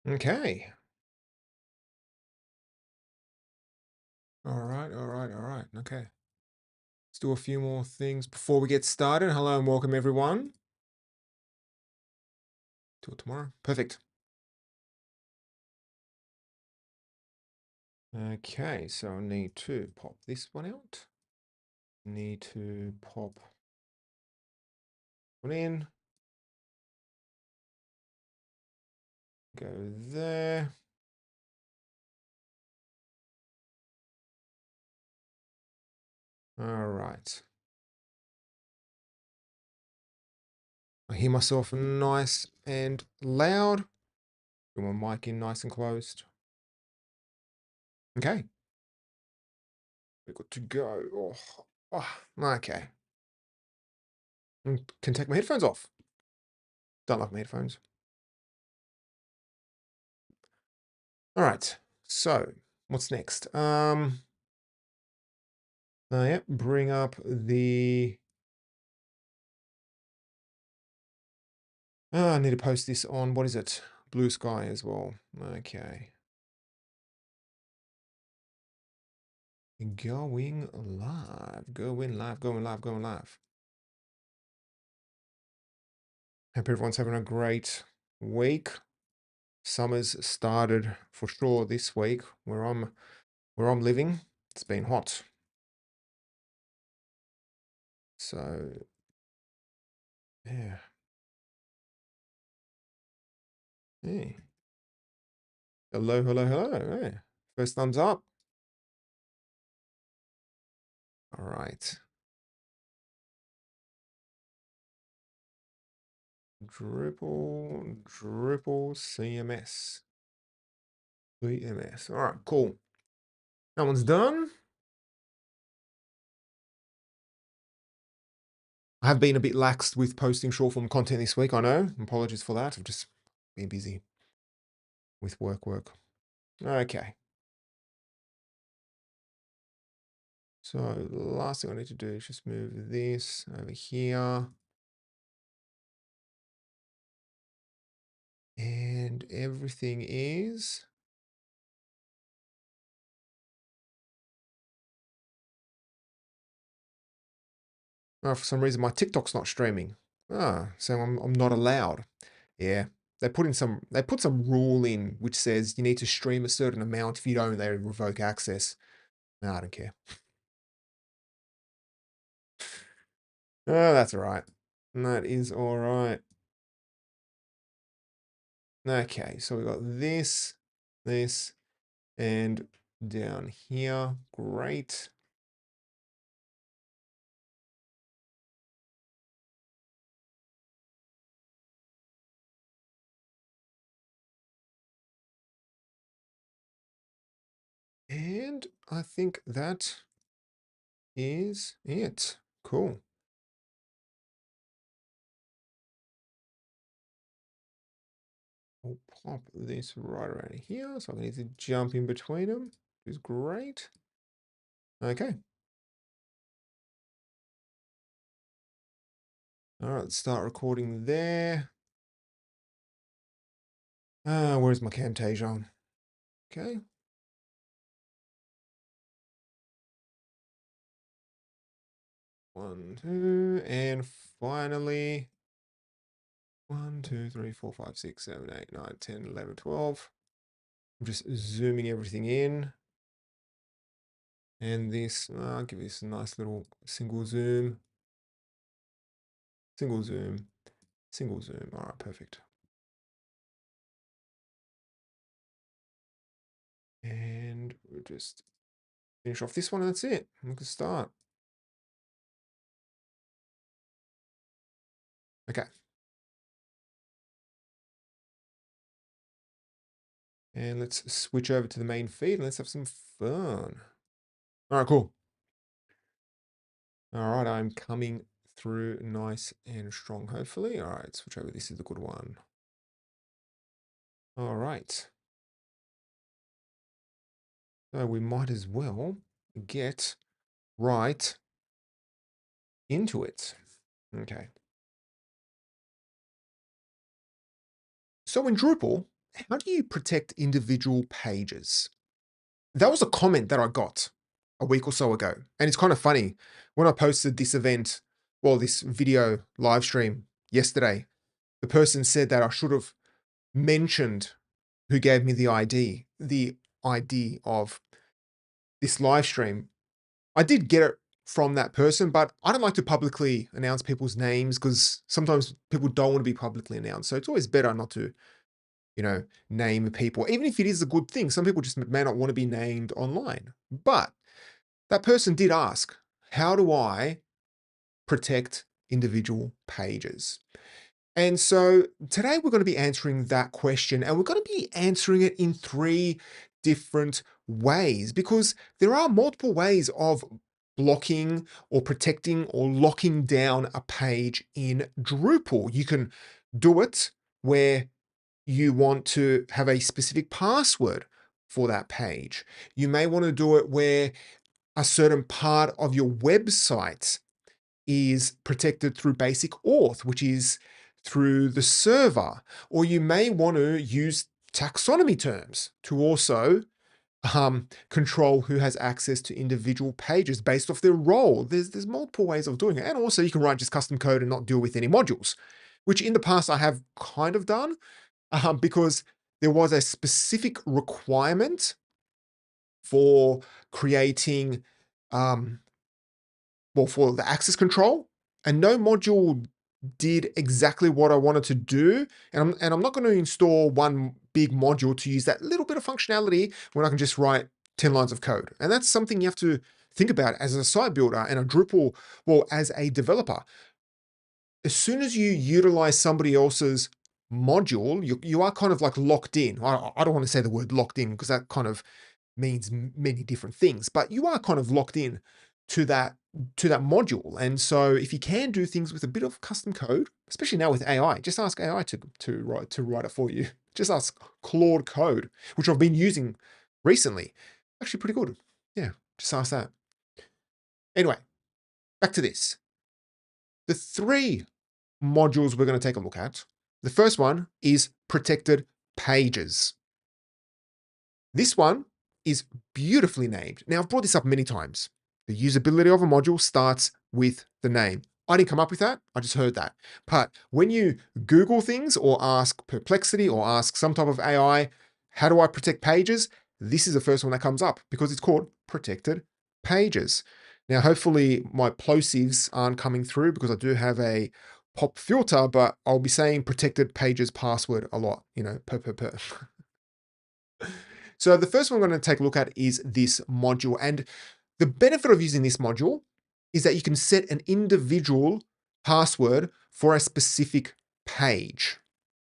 Okay. All right, all right, all right. Okay. Let's do a few more things before we get started. Hello and welcome, everyone. Till tomorrow. Perfect. Okay, so I need to pop this one out. Need to pop one in. Go there. All right. I hear myself nice and loud. Get my mic in nice and closed. Okay. We're good to go. Okay. Can take my headphones off. Don't like my headphones. All right. So what's next? Yeah, bring up the. I need to post this on, what is it? Blue Sky as well. Okay. Going live. Going live. Going live. Going live. Hope everyone's having a great week. Summer's started for sure this week where I'm living. It's been hot. So yeah. Hey. Hello, hello, hello. Hey. First thumbs up. All right. Drupal CMS. CMS. All right, cool. That one's done. I have been a bit lax with posting short form content this week. I know. Apologies for that. I've just been busy with work. Okay. So the last thing I need to do is just move this over here. And everything is. Oh, for some reason my TikTok's not streaming. So I'm not allowed. Yeah. They put some rule in which says you need to stream a certain amount. If you don't, they revoke access. No, I don't care. Oh, that's all right. That is all right. Okay, so we got this, and down here. Great. And I think that is it. Cool. I'll pop this right around here, so I need to jump in between them, which is great. Okay. All right, let's start recording there. Where's my Camtasia? Okay. One, two, and finally 1, 2, 3, 4, 5, 6, 7, 8, 9, 10, 11, 12. I'm just zooming everything in. And this, I'll give this a nice little single zoom. Single zoom. Single zoom. All right, perfect. And we'll just finish off this one and that's it. We can start. Okay. And let's switch over to the main feed and let's have some fun. All right, cool. All right, I'm coming through nice and strong, hopefully. All right, switch over. This is the good one. All right. So we might as well get right into it. Okay. So in Drupal, how do you protect individual pages? That was a comment that I got a week or so ago. And it's kind of funny. When I posted this event, well, this video live stream yesterday, the person said that I should have mentioned who gave me the ID of this live stream. I did get it from that person, but I don't like to publicly announce people's names because sometimes people don't want to be publicly announced. So it's always better not to, name people, even if it is a good thing. Some people just may not want to be named online. But that person did ask, how do I protect individual pages? And so today we're going to be answering that question, and we're going to be answering it in three different ways because there are multiple ways of blocking or protecting or locking down a page in Drupal. You can do it where you want to have a specific password for that page. You may want to do it where a certain part of your website is protected through basic auth, which is through the server. Or you may want to use taxonomy terms to also control who has access to individual pages based off their role. There's multiple ways of doing it. And also you can write just custom code and not deal with any modules, which in the past I have kind of done because there was a specific requirement for creating for the access control, and no module did exactly what I wanted to do. And I'm not going to install one big module to use that little bit of functionality when I can just write 10 lines of code. And that's something you have to think about as a site builder and a Drupal, as a developer. As soon as you utilize somebody else's module, you are kind of like locked in. I don't want to say the word locked in because that kind of means many different things, but you are kind of locked in to that module. And so if you can do things with a bit of custom code, especially now with AI, just ask AI to write it for you. Just ask Claude Code, which I've been using recently. Actually pretty good. Yeah, just ask that. Anyway, back to this. The three modules we're going to take a look at. The first one is protected pages. This one is beautifully named. Now, I've brought this up many times. The usability of a module starts with the name. I didn't come up with that. I just heard that. But when you Google things or ask Perplexity or ask some type of AI, how do I protect pages? This is the first one that comes up because it's called protected pages. Now, hopefully my plosives aren't coming through because I do have a pop filter, but I'll be saying protected pages password a lot, per. So the first one we're going to take a look at is this module. And the benefit of using this module is that you can set an individual password for a specific page.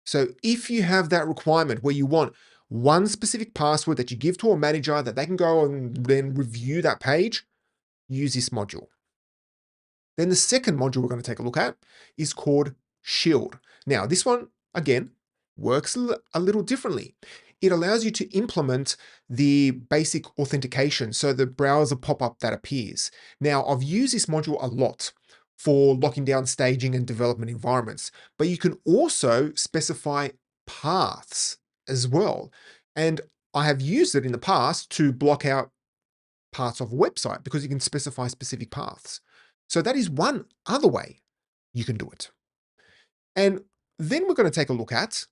So if you have that requirement where you want one specific password that you give to a manager that they can go and then review that page, use this module. Then the second module we're going to take a look at is called Shield. Now, this one, again, works a little differently. It allows you to implement the basic authentication, so the browser pop-up that appears. Now, I've used this module a lot for locking down staging and development environments, but you can also specify paths as well. And I have used it in the past to block out parts of a website because you can specify specific paths. So that is one other way you can do it. And then we're going to take a look at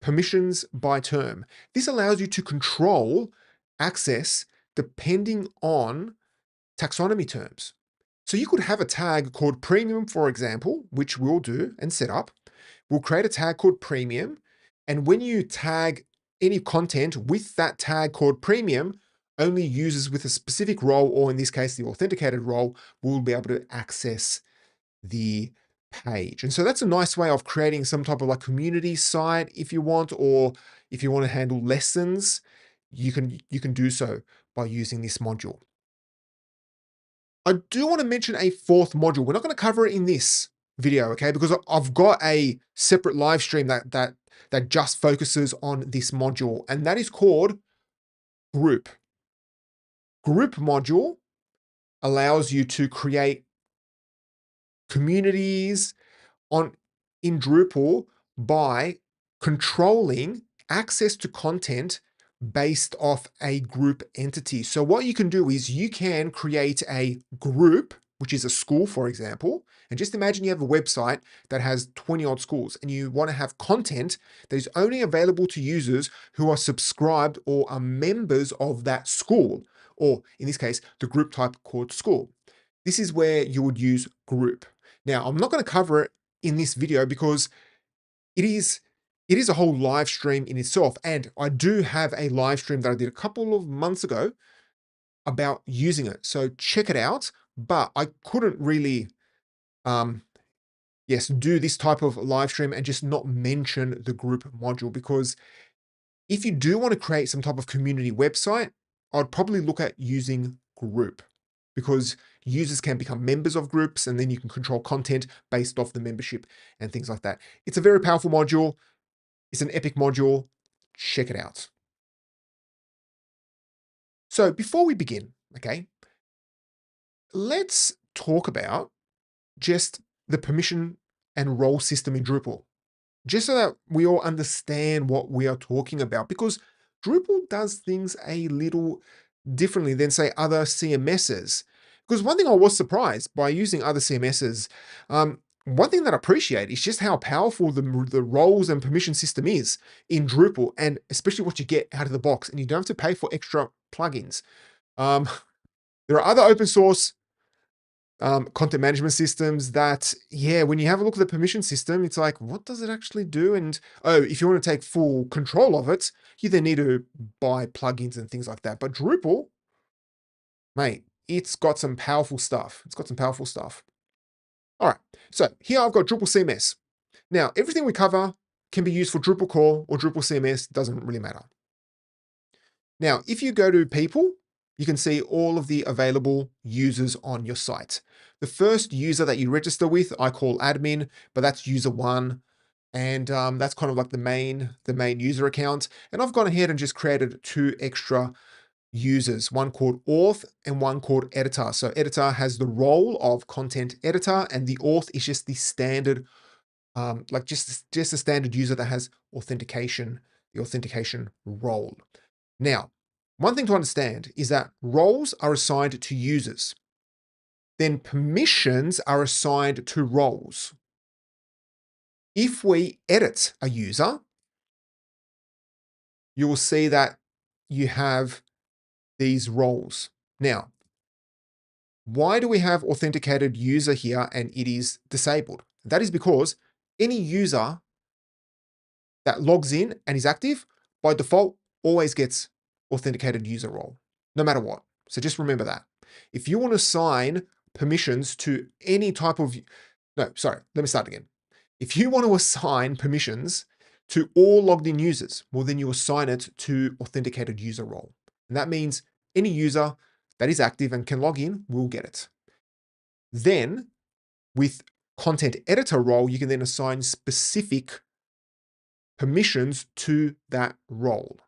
permissions by term. This allows you to control access depending on taxonomy terms. So you could have a tag called premium, for example, which we'll do and set up. We'll create a tag called premium. And when you tag any content with that tag called premium, only users with a specific role, or in this case, the authenticated role, will be able to access the page. And so that's a nice way of creating some type of like community site if you want, or if you want to handle lessons, you can do so by using this module. I do want to mention a fourth module. We're not going to cover it in this video, okay? Because I've got a separate live stream that just focuses on this module, and that is called Group. Group module allows you to create communities in Drupal by controlling access to content based off a group entity. So what you can do is you can create a group, which is a school, for example, and just imagine you have a website that has 20 odd schools and you want to have content that is only available to users who are subscribed or are members of that school, or in this case, the group type called school. This is where you would use group. Now, I'm not going to cover it in this video because it is a whole live stream in itself. And I do have a live stream that I did a couple of months ago about using it. So check it out. But I couldn't really, do this type of live stream and just not mention the group module, because if you do want to create some type of community website, I'd probably look at using group, because users can become members of groups and then you can control content based off the membership and things like that. It's a very powerful module. It's an epic module. Check it out. So before we begin, okay, let's talk about just the permission and role system in Drupal, just so that we all understand what we are talking about, because Drupal does things a little differently than, say, other CMSs. Because one thing I was surprised by using other CMSs, one thing that I appreciate is just how powerful the roles and permission system is in Drupal, and especially what you get out of the box, and you don't have to pay for extra plugins. There are other open source content management systems that, when you have a look at the permission system, it's like, what does it actually do? And if you want to take full control of it, you then need to buy plugins and things like that. But Drupal, mate, it's got some powerful stuff. All right, so here I've got Drupal CMS. Now, everything we cover can be used for Drupal core or Drupal CMS, doesn't really matter. Now, if you go to people, you can see all of the available users on your site. The first user that you register with, I call admin, but that's user one. And that's kind of like the main user account. And I've gone ahead and just created 2 extra users, one called auth and one called editor. So editor has the role of content editor, and the auth is just the standard, just a standard user that has authentication, the authentication role. Now, one thing to understand is that roles are assigned to users. Then permissions are assigned to roles. If we edit a user, you will see that you have these roles. Now, why do we have authenticated user here and it is disabled? That is because any user that logs in and is active, by default, always gets authenticated user role, no matter what. So just remember that. If you want to assign permissions to any type of, no, sorry, let me start again. If you want to assign permissions to all logged in users, well, then you assign it to authenticated user role. And that means any user that is active and can log in will get it. Then with content editor role, you can then assign specific permissions to that role.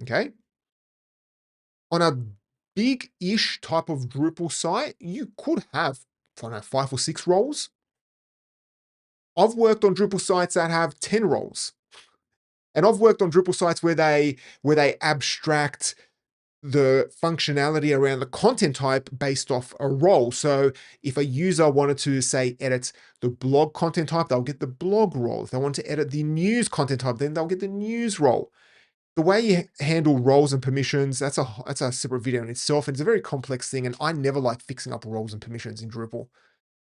Okay. On a big-ish type of Drupal site, you could have, I don't know, 5 or 6 roles. I've worked on Drupal sites that have 10 roles. And I've worked on Drupal sites where they abstract the functionality around the content type based off a role. So if a user wanted to, say, edit the blog content type, they'll get the blog role. If they want to edit the news content type, then they'll get the news role. The way you handle roles and permissions, that's a separate video in itself. And it's a very complex thing. And I never like fixing up roles and permissions in Drupal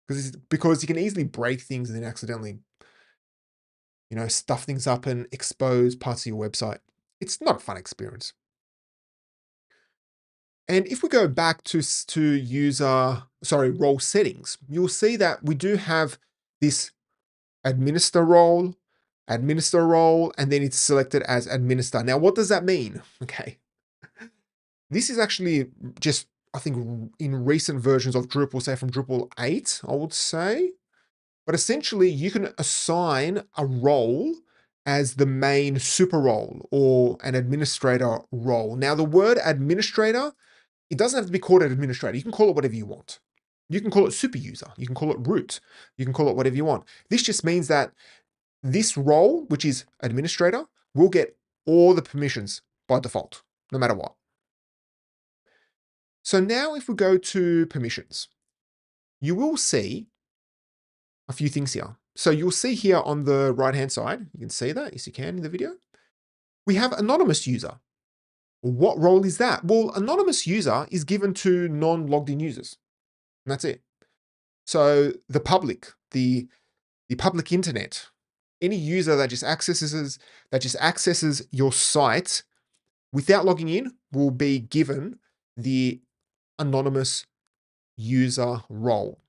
because you can easily break things and then accidentally, stuff things up and expose parts of your website. It's not a fun experience. And if we go back to role settings, you'll see that we do have this administer role, and then it's selected as administer. Now, what does that mean? Okay. This is actually just, I think, in recent versions of Drupal, say from Drupal 8, I would say. But essentially, you can assign a role as the main super role or an administrator role. Now, the word administrator, it doesn't have to be called an administrator. You can call it whatever you want. You can call it super user. You can call it root. You can call it whatever you want. This just means that this role, which is administrator, will get all the permissions by default, no matter what. So now if we go to permissions, you will see a few things here. So you'll see here on the right-hand side, you can see that, yes you can in the video, we have anonymous user. What role is that? Well, anonymous user is given to non-logged in users. And that's it. So the public, the public internet, any user that just accesses your site without logging in will be given the anonymous user role.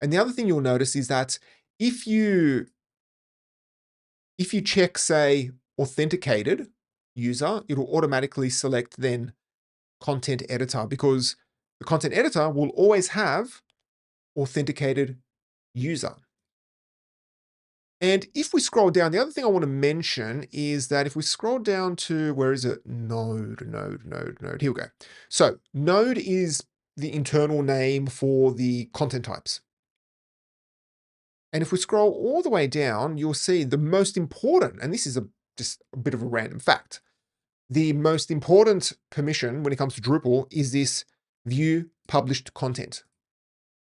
And the other thing you'll notice is that if you check, say, authenticated user, it'll automatically select then content editor, because the content editor will always have authenticated user. And if we scroll down, the other thing I want to mention is that if we scroll down to, where is it? Node. Here we go. So node is the internal name for the content types. And if we scroll all the way down, you'll see the most important, and this is just a bit of a random fact, the most important permission when it comes to Drupal is this view published content.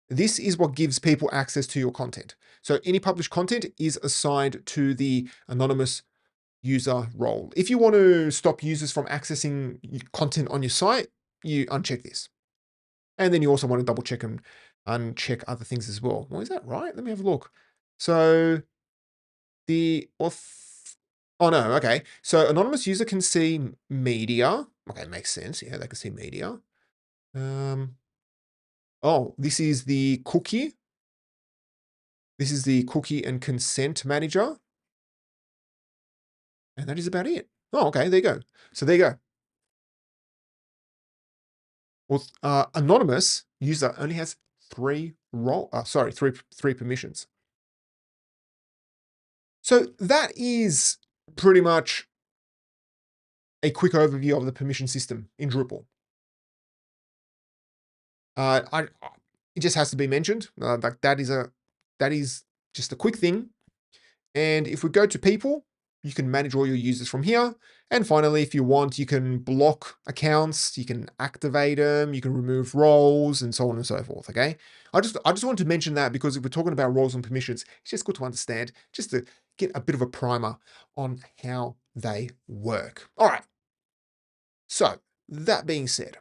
This is what gives people access to your content. So any published content is assigned to the anonymous user role. If you want to stop users from accessing content on your site, you uncheck this. And then you also want to double check and uncheck other things as well. Well, is that right? Let me have a look. So oh no, okay. So anonymous user can see media. Okay, makes sense. Yeah, they can see media. Oh, this is the cookie. This is the cookie and consent manager. And that is about it. Oh, okay, there you go. So there you go. Well, anonymous user only has three permissions. So that is pretty much a quick overview of the permission system in Drupal. It just has to be mentioned. Like that is just a quick thing. And if we go to people, you can manage all your users from here. And finally, if you want, you can block accounts, you can activate them, you can remove roles, and so on and so forth. Okay. I just want to mention that because if we're talking about roles and permissions, it's just good to understand, just to get a bit of a primer on how they work. All right. So that being said,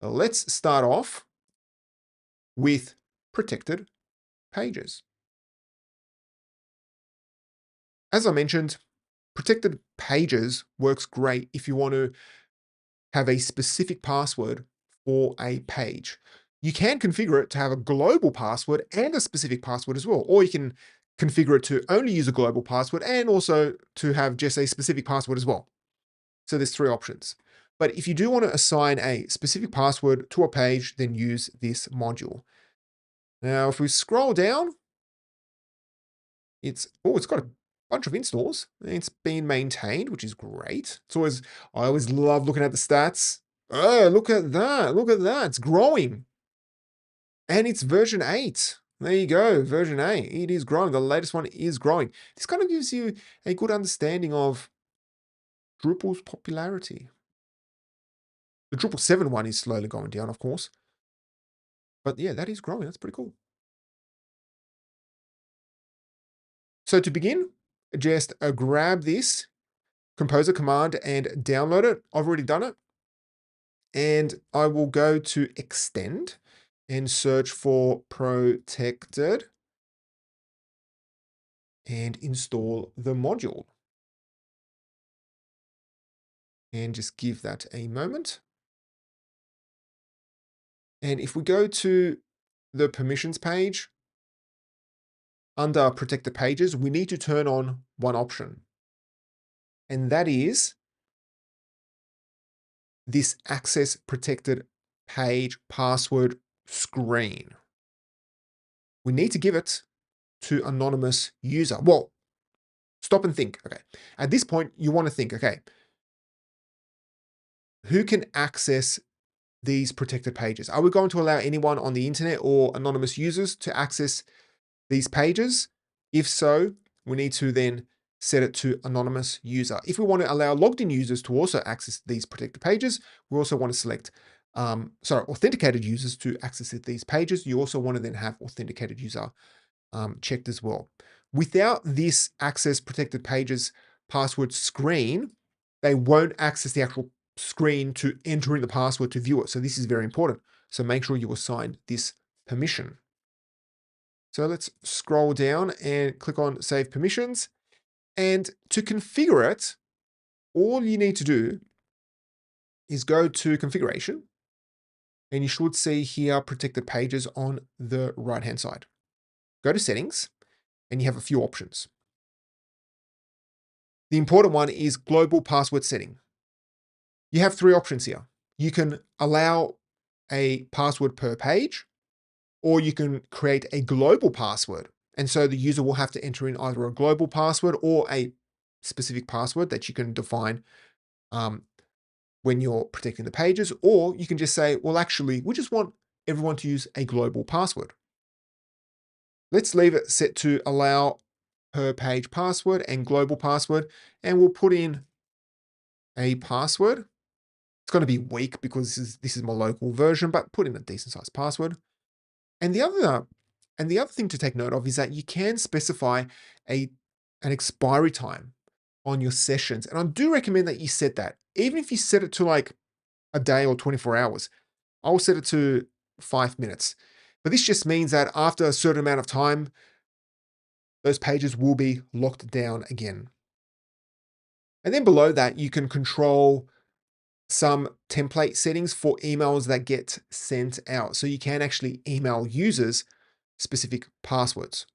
let's start off with protected pages. As I mentioned, protected pages works great if you want to have a specific password for a page. You can configure it to have a global password and a specific password as well, or you can configure it to only use a global password and also to have just a specific password as well. So there's three options. But if you do want to assign a specific password to a page, then use this module. Now, if we scroll down, it's got a bunch of installs. It's been maintained, which is great. I always love looking at the stats. Oh, look at that. Look at that. It's growing. And it's version 8. There you go, version 8. It is growing. The latest one is growing. This kind of gives you a good understanding of Drupal's popularity. The Drupal 7 one is slowly going down, of course. But yeah, that is growing. That's pretty cool. So to begin, just grab this Composer command and download it. I've already done it. And I will go to extend and search for protected and install the module. And just give that a moment. And if we go to the permissions page, under protected pages, we need to turn on one option. And that is this access protected page password screen. We need to give it to anonymous user. Well, stop and think. Okay. At this point, you want to think, okay, who can access these protected pages? Are we going to allow anyone on the internet or anonymous users to access these pages? If so, we need to then set it to anonymous user. If we want to allow logged in users to also access these protected pages, we also want to select, authenticated users to access these pages. You also want to then have authenticated user checked as well. Without this access protected pages password screen, they won't access the actual screen to enter in the password to view it. So this is very important. So make sure you assign this permission. So let's scroll down and click on Save Permissions. And to configure it, all you need to do is go to Configuration, and you should see here Protected Pages on the right-hand side. Go to Settings, and you have a few options. The important one is Global Password Setting. You have three options here. You can allow a password per page, or you can create a global password. And so the user will have to enter in either a global password or a specific password that you can define when you're protecting the pages, or you can just say, well, actually, we just want everyone to use a global password. Let's leave it set to allow per page password and global password, and we'll put in a password. It's going to be weak because this is my local version, but put in a decent sized password. And the other thing to take note of is that you can specify an expiry time on your sessions. And I do recommend that you set that. Even if you set it to like a day or 24 hours, I'll set it to 5 minutes. But this just means that after a certain amount of time, those pages will be locked down again. And then below that, you can control some template settings for emails that get sent out. So you can actually email users specific passwords.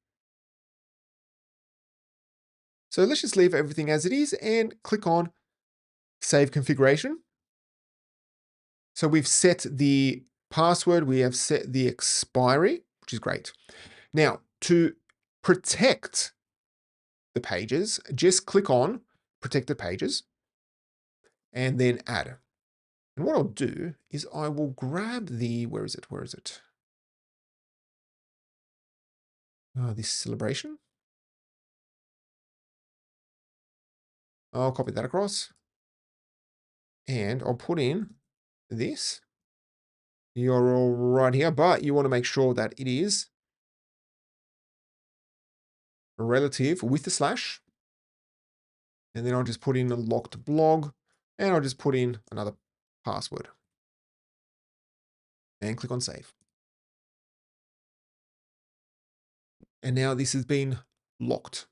So let's just leave everything as it is and click on Save Configuration. So we've set the password, we have set the expiry, which is great. Now, to protect the pages, just click on Protected Pages and then Add. And what I'll do is I will grab the, where is it? This celebration. I'll copy that across and I'll put in this URL right here, but you want to make sure that it is relative with the slash. And then I'll just put in a locked blog and I'll just put in another password and click on save. And now this has been locked.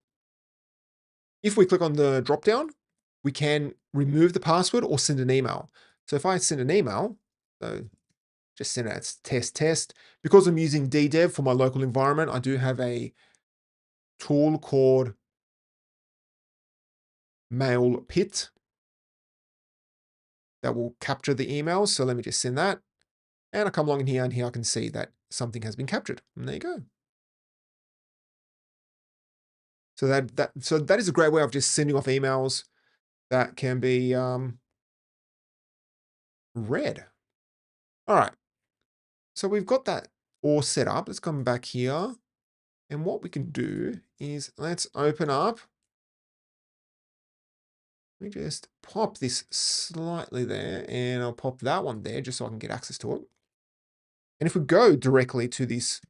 If we click on the drop down, we can remove the password or send an email. So if I send an email, so just send it as test. Because I'm using DDEV for my local environment, I do have a tool called MailPit that will capture the emails. So let me just send that. And I come along in here and here I can see that something has been captured. And there you go. So that is a great way of just sending off emails that can be read. All right. So we've got that all set up. Let's come back here. And what we can do is let's open up. Let me just pop this slightly there and I'll pop that one there just so I can get access to it. And if we go directly to this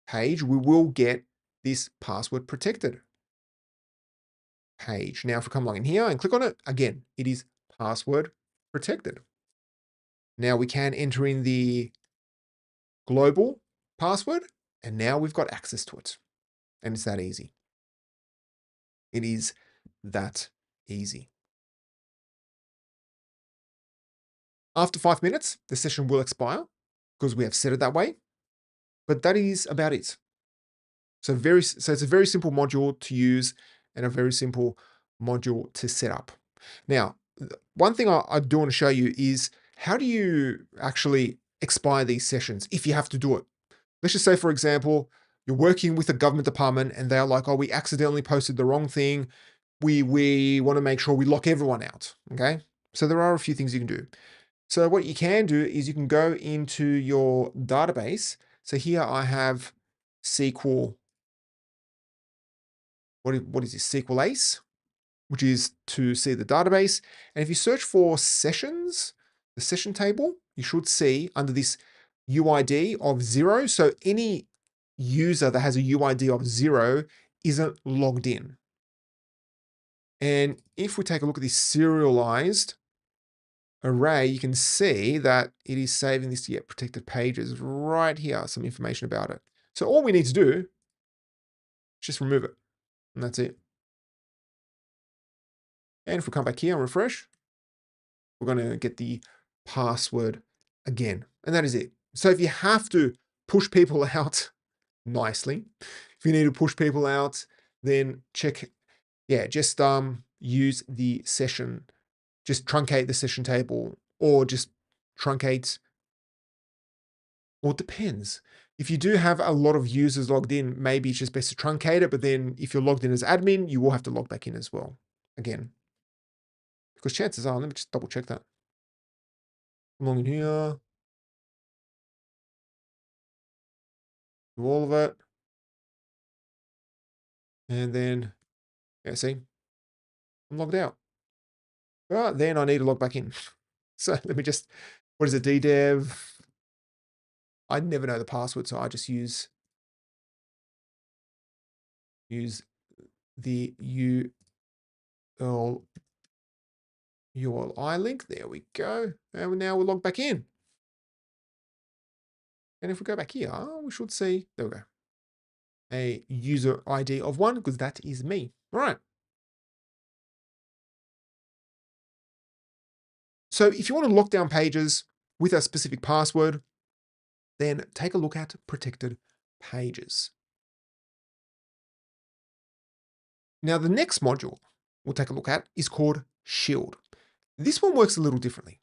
page, we will get this password protected page. Now, if we come along in here and click on it, again, it is password protected. Now we can enter in the global password and now we've got access to it. And it's that easy. It is that easy. After 5 minutes, the session will expire because we have set it that way. But that is about it. So it's a very simple module to use and a very simple module to set up. Now, one thing I do want to show you is how do you actually expire these sessions if you have to do it? Let's just say, for example, you're working with a government department and they're like, oh, we accidentally posted the wrong thing. We want to make sure we lock everyone out, okay? So there are a few things you can do. So what you can do is you can go into your database. So here I have SQL what is this? SQL Ace, which is to see the database. And if you search for sessions, the session table, you should see under this UID of 0. So any user that has a UID of 0 isn't logged in. And if we take a look at this serialized array, you can see that it is saving this to get protected pages right here, some information about it. So all we need to do is just remove it, and that's it. And if we come back here and refresh, we're going to get the password again, and that is it. So if you have to push people out nicely, if you need to push people out, then just use the session, just truncate the session table, or just truncate, or it depends. If you do have a lot of users logged in, maybe it's just best to truncate it, but then if you're logged in as admin, you will have to log back in as well, again. Because chances are, let me just double check that. Log in here, do all of it, and then, yeah, see, I'm logged out. But then I need to log back in. So let me just, what is it, ddev? I never know the password, so I just use the URL link. There we go. And now we'll log back in. And if we go back here, we should see, there we go, a user ID of 1, because that is me. All right. So if you want to lock down pages with a specific password, then take a look at protected pages. Now, the next module we'll take a look at is called Shield. This one works a little differently.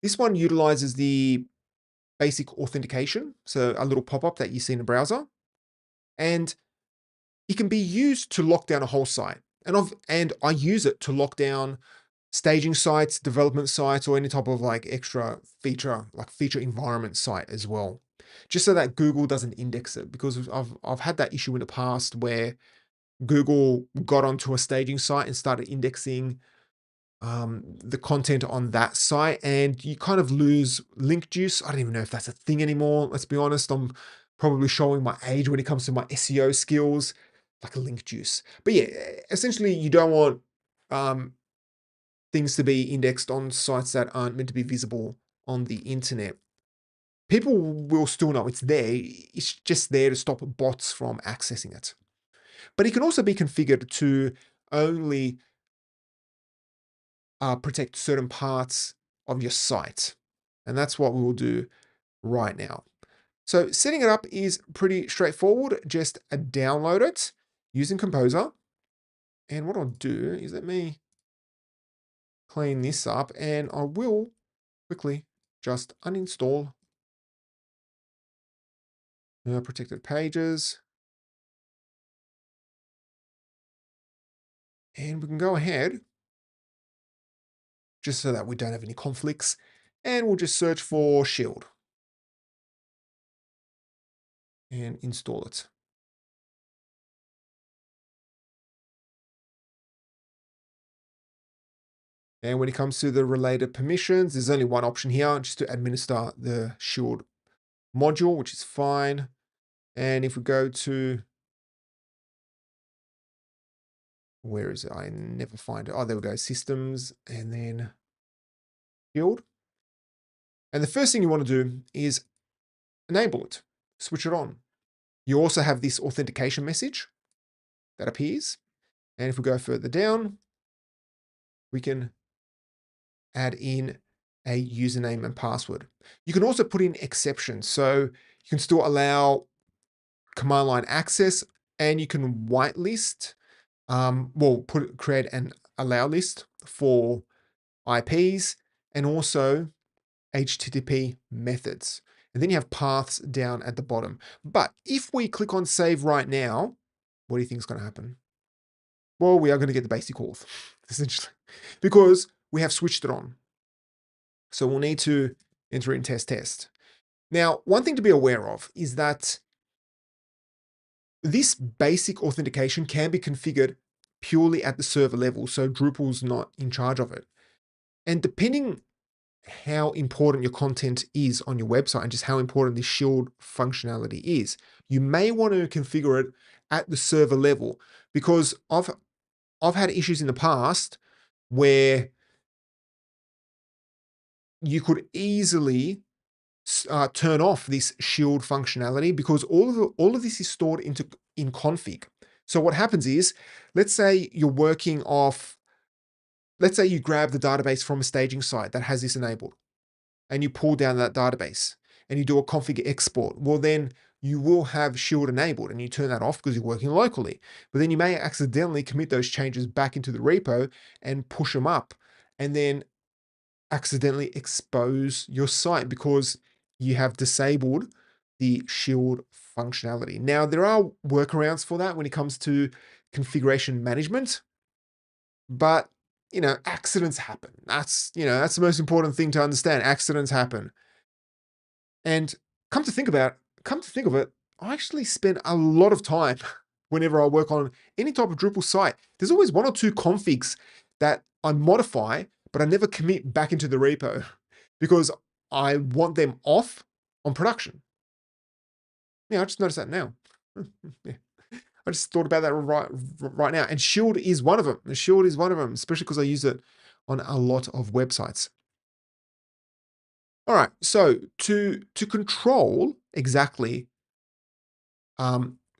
This one utilizes the basic authentication, so a little pop-up that you see in the browser, and it can be used to lock down a whole site. And I use it to lock down staging sites, development sites, or any type of like extra feature, like feature environment site as well, just so that Google doesn't index it. Because I've had that issue in the past where Google got onto a staging site and started indexing the content on that site, and you kind of lose link juice. I don't even know if that's a thing anymore. Let's be honest. I'm probably showing my age when it comes to my SEO skills, like a link juice. But yeah, essentially you don't want things to be indexed on sites that aren't meant to be visible on the internet. People will still know it's there. It's just there to stop bots from accessing it. But it can also be configured to only protect certain parts of your site. And that's what we will do right now. So setting it up is pretty straightforward. Just download it using Composer. And what I'll do is let me clean this up, and I will quickly just uninstall protected pages. And we can go ahead, just so that we don't have any conflicts, and we'll just search for Shield and install it. And when it comes to the related permissions, there's only one option here, just to administer the Shield module, which is fine. And if we go to, where is it? I never find it. Oh, there we go, systems, and then Shield. And the first thing you want to do is enable it, switch it on. You also have this authentication message that appears. And if we go further down, we can add in a username and password. You can also put in exceptions. So you can still allow command line access, and you can whitelist, create an allow list for IPs and also HTTP methods. And then you have paths down at the bottom. But if we click on save right now, what do you think is going to happen? Well, we are going to get the basic auth, essentially, because we have switched it on. So we'll need to enter in test. Now, one thing to be aware of is that This basic authentication can be configured purely at the server level, so Drupal's not in charge of it. And depending how important your content is on your website and just how important the shield functionality is, you may want to configure it at the server level, because I've had issues in the past where you could easily turn off this shield functionality, because all of this is stored in config. So what happens is, let's say you're working off, let's say you grab the database from a staging site that has this enabled, and you pull down that database and you do a config export. Well, then you will have shield enabled and you turn that off because you're working locally. But then you may accidentally commit those changes back into the repo and push them up, and then accidentally expose your site because you have disabled the shield functionality. Now, there are workarounds for that when it comes to configuration management, but accidents happen. That's the most important thing to understand. Accidents happen. And come to think of it, I actually spend a lot of time whenever I work on any type of Drupal site. There's always one or two configs that I modify, but I never commit back into the repo because I want them off on production. Yeah, I just noticed that now. Yeah. I just thought about that right now. And Shield is one of them. The Shield is one of them, especially because I use it on a lot of websites. All right, so to control exactly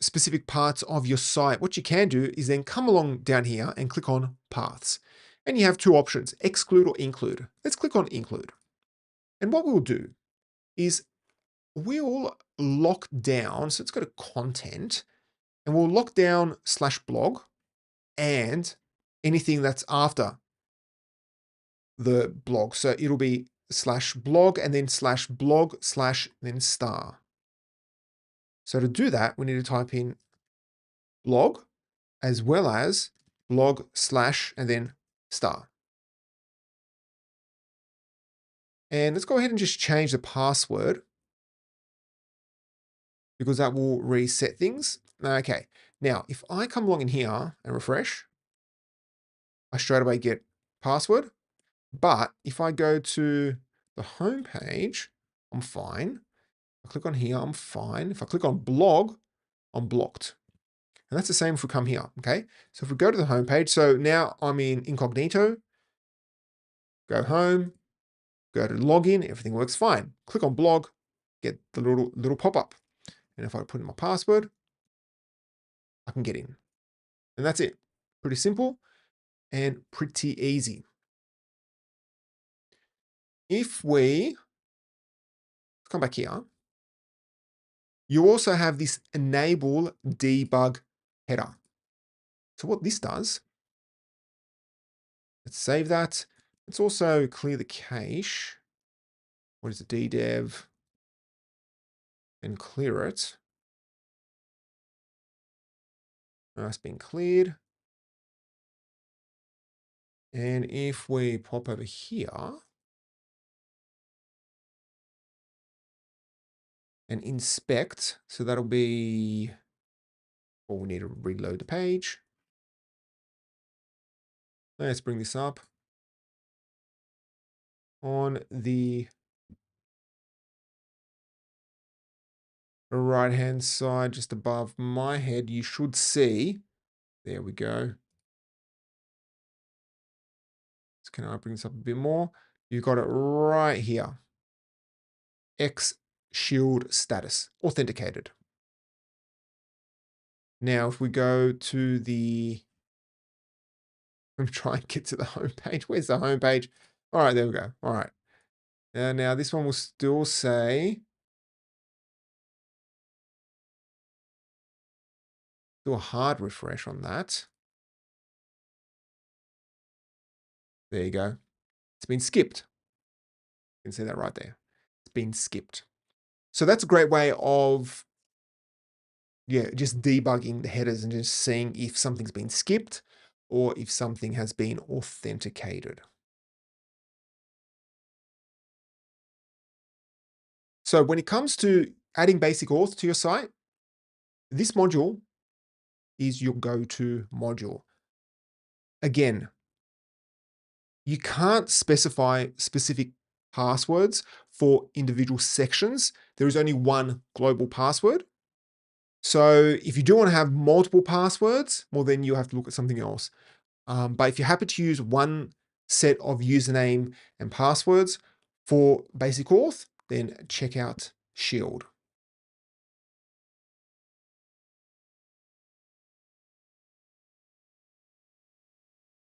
specific parts of your site, what you can do is then come along down here and click on paths. And you have two options, exclude or include. Let's click on include. And what we'll do is we'll lock down, so let's go to content, and we'll lock down /blog and anything that's after the blog. So it'll be /blog and then /blog/ then star. So to do that, we need to type in blog as well as blog/ and then star. And let's go ahead and just change the password because that will reset things. Okay, now if I come along in here and refresh, I straight away get password. But if I go to the home page, I'm fine. I click on here, I'm fine. If I click on blog, I'm blocked. And that's the same if we come here, okay? So if we go to the home page, so now I'm in incognito, go home, go to login, everything works fine. Click on blog, get the little pop-up. And if I put in my password, I can get in. And that's it. Pretty simple and pretty easy. If we come back here, you also have this enable debug header. So what this does, let's save that. Let's also clear the cache. What is the ddev? And clear it. That's been cleared. And if we pop over here and inspect, so that'll be, well, we need to reload the page. Let's bring this up. On the right-hand side, just above my head, you should see, there we go. So can I bring this up a bit more? You've got it right here. X Shield status, authenticated. Now, if we go to the, I'm trying to get to the home page. Where's the home page? All right, there we go. All right. And now this one will still say, do a hard refresh on that. There you go. It's been skipped. You can see that right there. It's been skipped. So that's a great way of, yeah, just debugging the headers and just seeing if something's been skipped or if something has been authenticated. So when it comes to adding basic auth to your site, this module is your go-to module. Again, you can't specify specific passwords for individual sections. There is only one global password. So if you do want to have multiple passwords, well, then you have to look at something else. But if you're happy to use one set of username and passwords for basic auth, then check out Shield.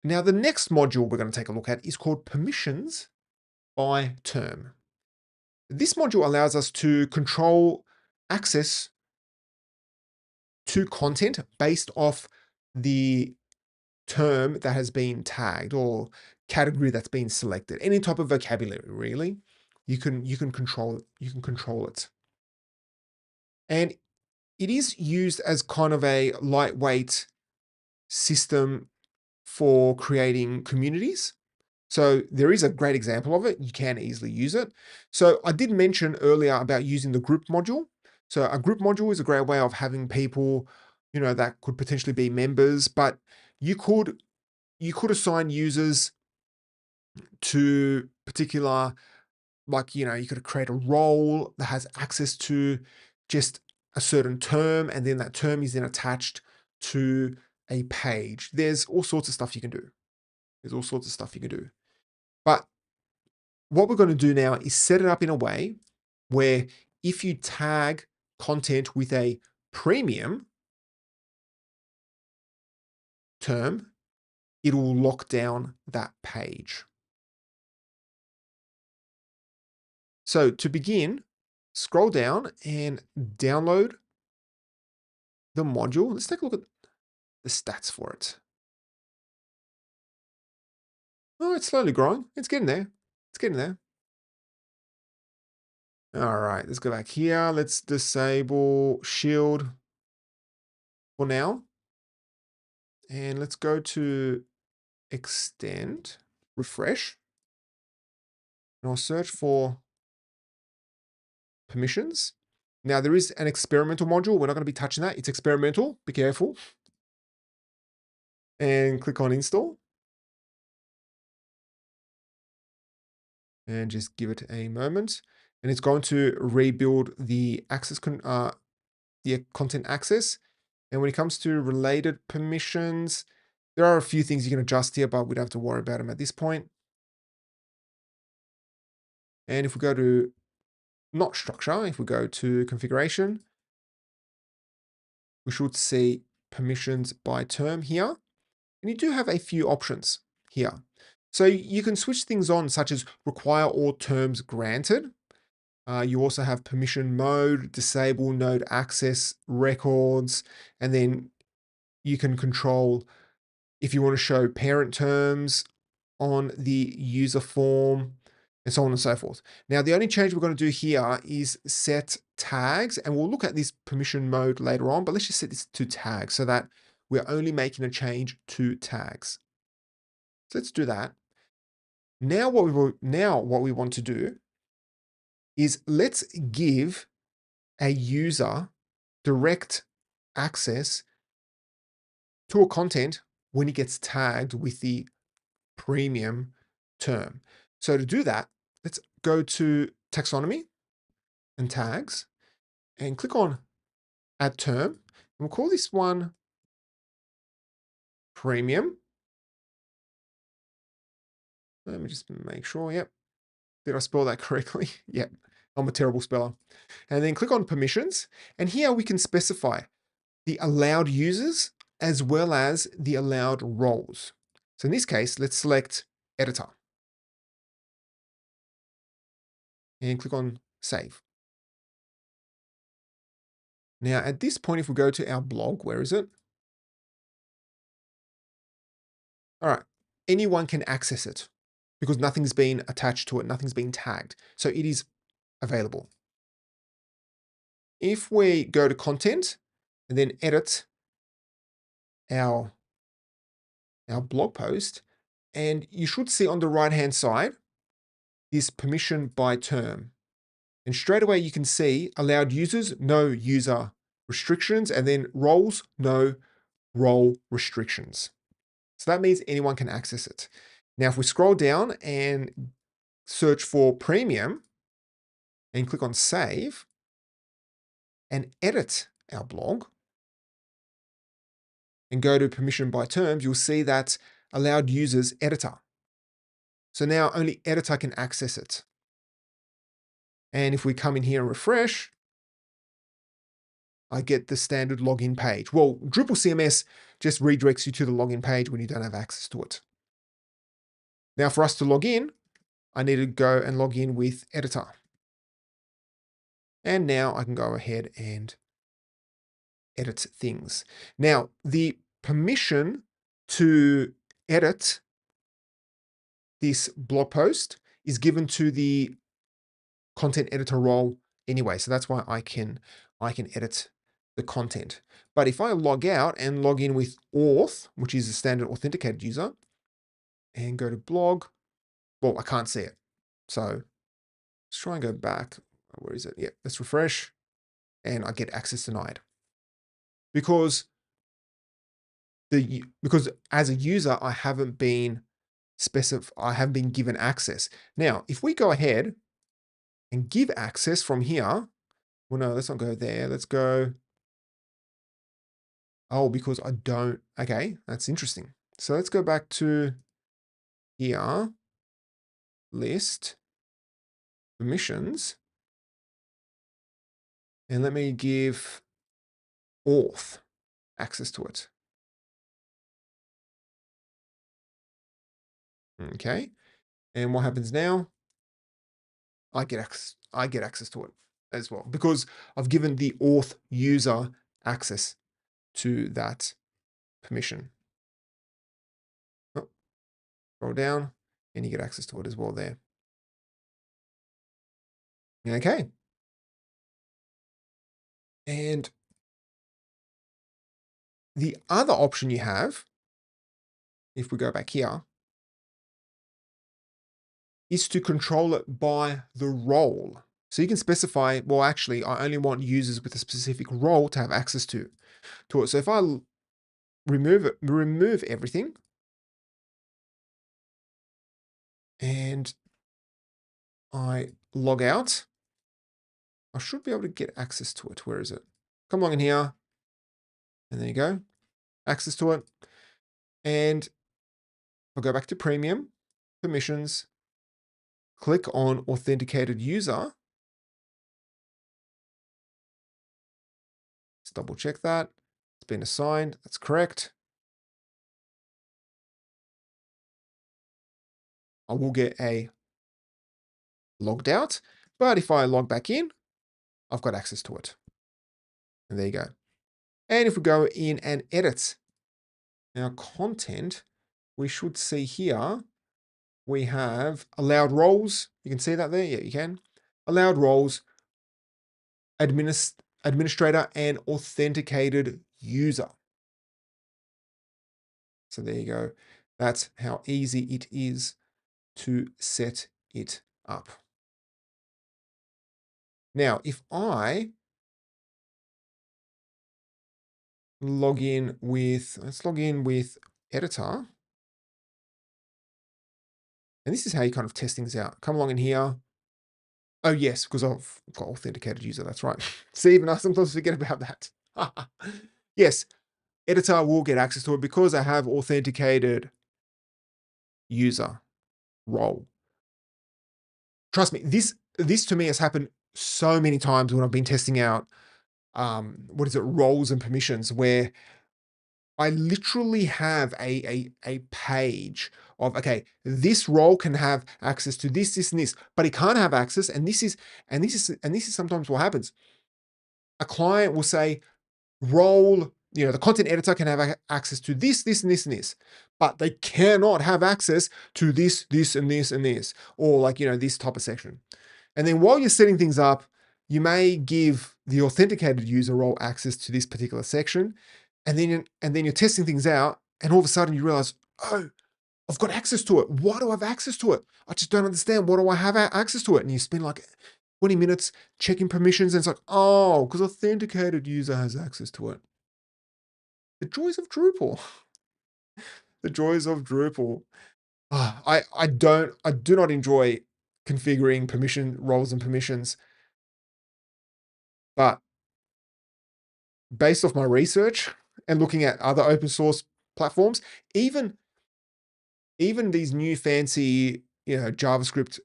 Now, the next module we're going to take a look at is called Permissions by Term. This module allows us to control access to content based off the term that has been tagged or category that's been selected. Any type of vocabulary, really. You can control it. And it is used as kind of a lightweight system for creating communities. So there is a great example of it. You can easily use it. So I did mention earlier about using the group module. So a group module is a great way of having people, that could potentially be members, but you could assign users to particular, like, you could create a role that has access to just a certain term, and then that term is then attached to a page. There's all sorts of stuff you can do. But what we're going to do now is set it up in a way where if you tag content with a premium term, it will lock down that page. So to begin, scroll down and download the module. Let's take a look at the stats for it. Oh, it's slowly growing. It's getting there. All right, let's go back here. Let's disable Shield for now. And let's go to extend, refresh. And I'll search for permissions. Now there is an experimental module. We're not going to be touching that. It's experimental. Be careful. And click on install. And just give it a moment. And it's going to rebuild the access, the content access. And when it comes to related permissions, there are a few things you can adjust here, but we don't have to worry about them at this point. And if we go to not structure, if we go to configuration, we should see permissions by term here. And you do have a few options here. So you can switch things on, such as require all terms granted. You also have permission mode, disable node access records, and then you can control if you want to show parent terms on the user form, and so on and so forth. Now, the only change we're going to do here is set tags, and we'll look at this permission mode later on, but let's just set this to tags so that we're only making a change to tags. So let's do that. Now what we want to do is let's give a user direct access to a content when it gets tagged with the premium term. So to do that, let's go to taxonomy and tags and click on add term. And we'll call this one premium. Let me just make sure. Yep. Did I spell that correctly? Yep. I'm a terrible speller. And then click on permissions. And here we can specify the allowed users as well as the allowed roles. So in this case, let's select editor and click on save. Now at this point, if we go to our blog, where is it? All right, anyone can access it because nothing's been attached to it, nothing's been tagged. So it is available. If we go to content and then edit our blog post, and you should see on the right-hand side this permission by term. And straight away you can see allowed users, no user restrictions, and then roles, no role restrictions. So that means anyone can access it. Now, if we scroll down and search for premium and click on save and edit our blog and go to permission by terms, you'll see that allowed users editor. So now only editor can access it. And if we come in here and refresh, I get the standard login page. Well, Drupal CMS just redirects you to the login page when you don't have access to it. Now, for us to log in, I need to go and log in with editor. And now I can go ahead and edit things. Now, the permission to edit this blog post is given to the content editor role anyway. So that's why I can edit the content. But if I log out and log in with auth, which is a standard authenticated user, and go to blog, well, I can't see it. So let's try and go back. Where is it? Yeah, let's refresh. And I get access denied. Because as a user, I haven't been given access. Now, if we go ahead and give access from here, well, no, let's not go there. Let's go. Oh, because I don't. Okay, that's interesting. So let's go back to here, list, permissions, and let me give auth access to it. Okay, and what happens now? I get access to it as well because I've given the auth user access to that permission. Oh, scroll down and you get access to it as well there. Okay. And the other option you have, if we go back here, is to control it by the role. So you can specify, well, actually, I only want users with a specific role to have access to it. So if I remove everything and I log out, I should be able to get access to it. Where is it? Come along in here. And there you go. Access to it. And I'll go back to premium, permissions, click on authenticated user. Let's double check that. It's been assigned. That's correct. I will get a logged out, but if I log back in, I've got access to it. And there you go. And if we go in and edit our content, we should see here, we have allowed roles. You can see that there. Yeah, you can. Allowed roles, administrator, and authenticated user. So there you go. That's how easy it is to set it up. Now, if I log in with, let's log in with editor. And this is how you kind of test things out. Come along in here. Oh yes, because I've got authenticated user, that's right. See, even I sometimes forget about that. Yes, editor will get access to it because I have authenticated user role. Trust me, this to me has happened so many times when I've been testing out roles and permissions, where I literally have a page of, okay, this role can have access to this, this, and this, but it can't have access. And this is sometimes what happens. A client will say, role, the content editor can have access to this, this, and this, and this, but they cannot have access to this, this, and this, and this, or this type of section. And then while you're setting things up, you may give the authenticated user role access to this particular section. And then you're testing things out, and all of a sudden you realize, oh, I've got access to it. Why do I have access to it? I just don't understand. Why do I have access to it? And you spend like 20 minutes checking permissions, and it's like, oh, because authenticated user has access to it. The joys of Drupal. The joys of Drupal. I do not enjoy configuring permission roles and permissions, but based off my research and looking at other open source platforms, even these new fancy, JavaScript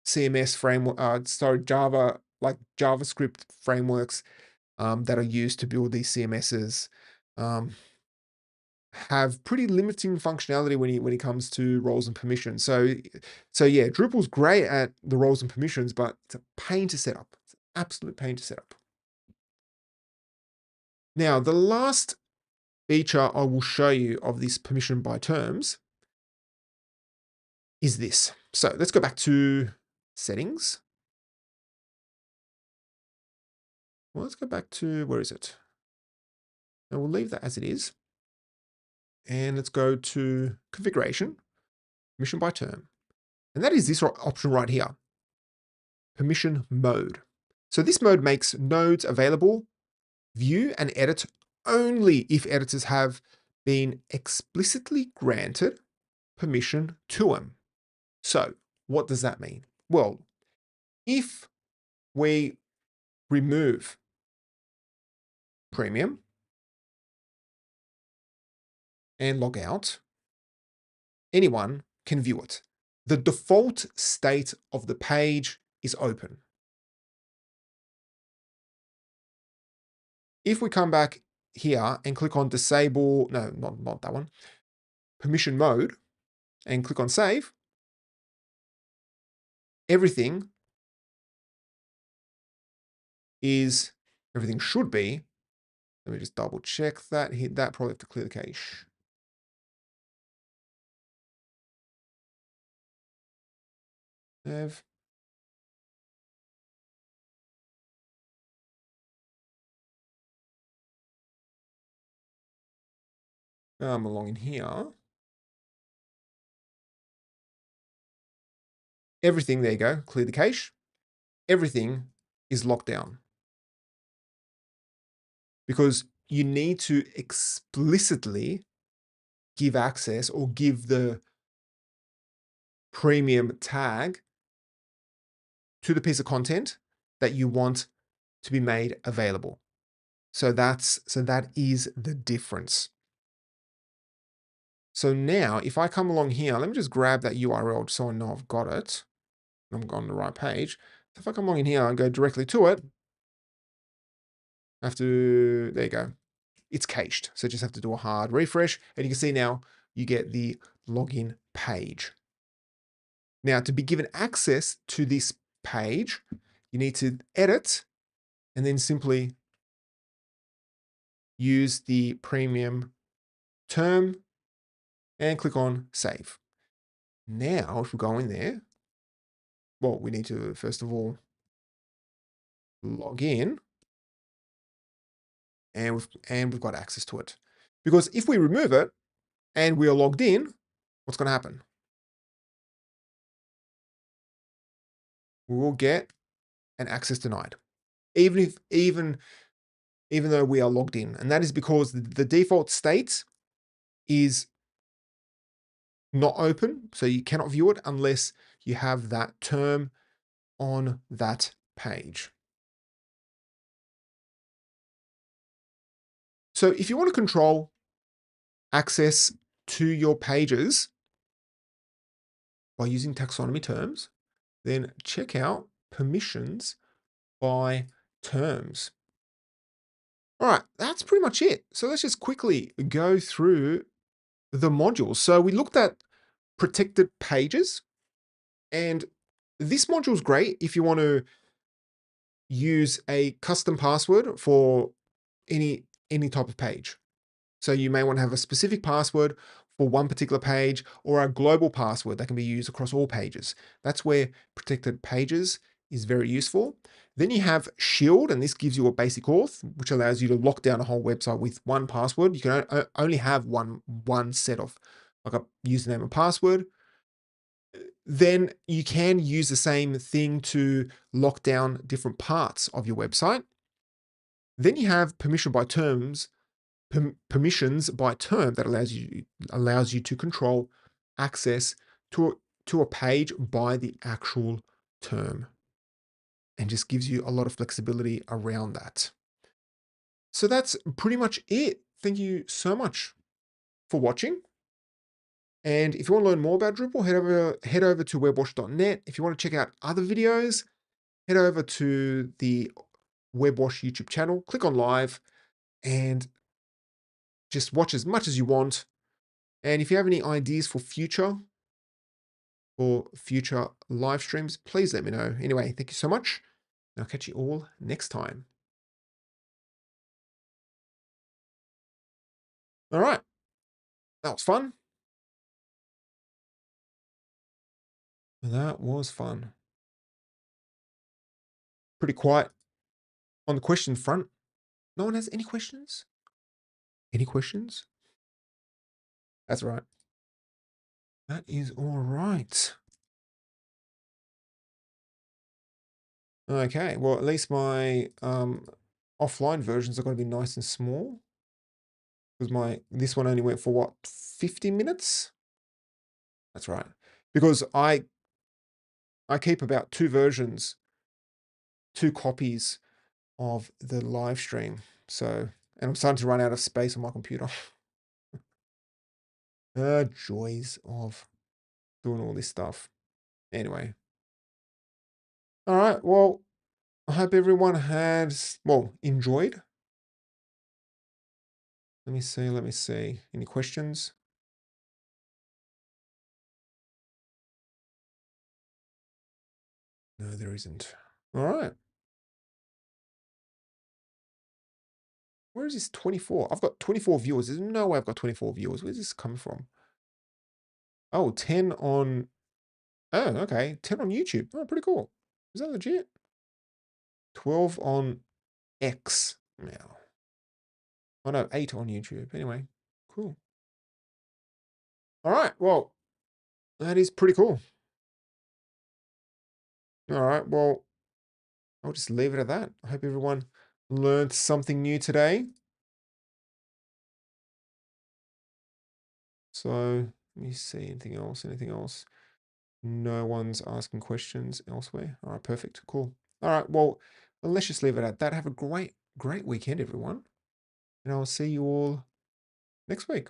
CMS framework, Java, like JavaScript frameworks that are used to build these CMSs, um, have pretty limiting functionality when it comes to roles and permissions. So yeah, Drupal's great at the roles and permissions, but it's a pain to set up. It's an absolute pain to set up. Now, the last feature I will show you of this permission by terms is this. So let's go back to settings. Well, let's go back to, where is it? And we'll leave that as it is. And let's go to configuration, permission by term. And that is this option right here, permission mode. So this mode makes nodes available, view and edit only if editors have been explicitly granted permission to them. So what does that mean? Well, if we remove premium and log out, anyone can view it. The default state of the page is open. If we come back here and click on disable, no, not that one, permission mode, and click on save, everything should be, let me just double check that, hit that, probably have to clear the cache. Save. I'm along in here. Everything, there you go, clear the cache. Everything is locked down. Because you need to explicitly give access or give the premium tag to the piece of content that you want to be made available. So that is the difference. So now if I come along here, let me just grab that URL so I know I've got it. I'm on the right page. So if I come along in here and go directly to it, I have to, there you go. It's cached. So just have to do a hard refresh. And you can see now you get the login page. Now to be given access to this page, you need to edit and then simply use the premium term and click on save. Now, if we go in there, well, we need to first of all log in, and we've got access to it. Because if we remove it and we are logged in, what's going to happen? We will get an access denied, even though we are logged in, and that is because the default state is not open, so you cannot view it unless you have that term on that page. So if you want to control access to your pages by using taxonomy terms, then check out permissions by terms. All right, that's pretty much it. So let's just quickly go through the modules. So we looked at protected pages, and this module is great if you want to use a custom password for any type of page. So you may want to have a specific password for one particular page or a global password that can be used across all pages. That's where protected pages is very useful. Then you have Shield, and this gives you a basic auth, which allows you to lock down a whole website with one password. You can only have one set of like a username and password. Then you can use the same thing to lock down different parts of your website. Then you have permission by terms, permissions by term that allows you to control access to a page by the actual term, and just gives you a lot of flexibility around that. So that's pretty much it. Thank you so much for watching. And if you want to learn more about Drupal, head over to webwash.net. If you want to check out other videos, head over to the Webwash YouTube channel, click on live, and just watch as much as you want. And if you have any ideas for future live streams, please let me know. Anyway, thank you so much. And I'll catch you all next time. All right. That was fun. That was fun. Pretty quiet on the question front. No one has any questions? Any questions? That's right. That is all right. Okay, well, at least my offline versions are going to be nice and small. Because this one only went for what, 50 minutes? That's right. Because I keep about 2 copies of the live stream. So, and I'm starting to run out of space on my computer. The joys of doing all this stuff. Anyway. All right. Well, I hope everyone has, enjoyed. Let me see. Any questions? No, there isn't. All right. Where is this 24? I've got 24 viewers. There's no way I've got 24 viewers. Where's this coming from? Oh, 10 on... Oh, okay. 10 on YouTube. Oh, pretty cool. Is that legit? 12 on X now. Oh, no, 8 on YouTube. Anyway, cool. All right. Well, that is pretty cool. All right. Well, I'll just leave it at that. I hope everyone learned something new today. So let me see. Anything else? Anything else? No one's asking questions elsewhere. All right, perfect. Cool. All right, well, let's just leave it at that. Have a great weekend, everyone. And I'll see you all next week.